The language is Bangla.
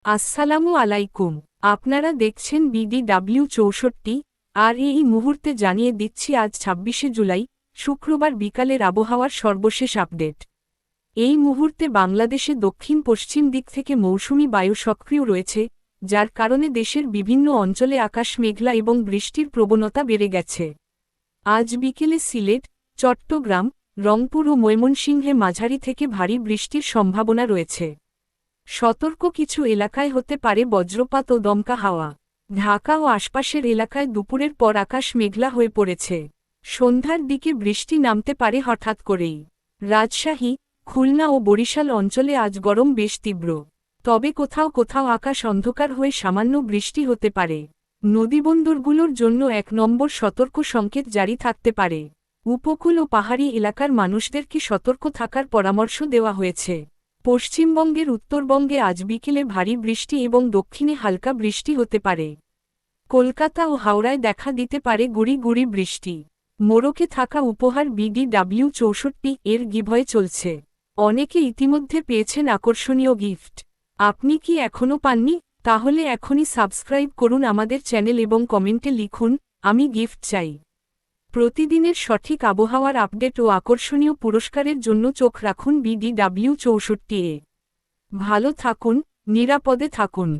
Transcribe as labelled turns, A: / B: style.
A: আসসালামু আলাইকুম। আপনারা দেখছেন BDW 64 আর এই মুহূর্তে জানিয়ে দিচ্ছি আজ ২৬শে জুলাই শুক্রবার বিকালের আবহাওয়ার সর্বশেষ আপডেট। এই মুহূর্তে বাংলাদেশে দক্ষিণ পশ্চিম দিক থেকে মৌসুমি বায়ু সক্রিয় রয়েছে, যার কারণে দেশের বিভিন্ন অঞ্চলে আকাশ মেঘলা এবং বৃষ্টির প্রবণতা বেড়ে গেছে। আজ বিকেলে সিলেট, চট্টগ্রাম, রংপুর ও ময়মনসিংহে মাঝারি থেকে ভারী বৃষ্টির সম্ভাবনা রয়েছে। সতর্ক কিছু এলাকায় হতে পারে বজ্রপাত ও দমকা হাওয়া। ঢাকা ও আশপাশের এলাকায় দুপুরের পর আকাশ মেঘলা হয়ে পড়েছে। সন্ধ্যার দিকে বৃষ্টি নামতে পারে হঠাৎ করেই। রাজশাহী, খুলনা ও বরিশাল অঞ্চলে আজ গরম বেশ তীব্র। তবে কোথাও কোথাও আকাশ অন্ধকার হয়ে সামান্য বৃষ্টি হতে পারে। নদীবন্দরগুলোর জন্য ১ নম্বর সতর্ক সংকেত জারি থাকতে পারে। উপকূল ও পাহাড়ি এলাকার মানুষদেরকে সতর্ক থাকার পরামর্শ দেওয়া হয়েছে। পশ্চিমবঙ্গের উত্তরবঙ্গে আজ বিকেলে ভারী বৃষ্টি এবং দক্ষিণে হালকা বৃষ্টি হতে পারে। কলকাতা ও হাওড়ায় দেখা দিতে পারে গুঁড়ি গুঁড়ি বৃষ্টি। মোড়কে থাকা উপহার BDW 64 এর গিভওয়ে চলছে। অনেকে ইতিমধ্যে পেয়েছেন আকর্ষণীয় গিফট। আপনি কি এখনও পাননি? তাহলে এখনই সাবস্ক্রাইব করুন আমাদের চ্যানেল এবং কমেন্টে লিখুন, আমি গিফট চাই। প্রতিদিনের সঠিক আবহাওয়ার আপডেট ও আকর্ষণীয় পুরস্কারের জন্য চোখ রাখুন BDW 64 এ। ভালো থাকুন, নিরাপদে থাকুন।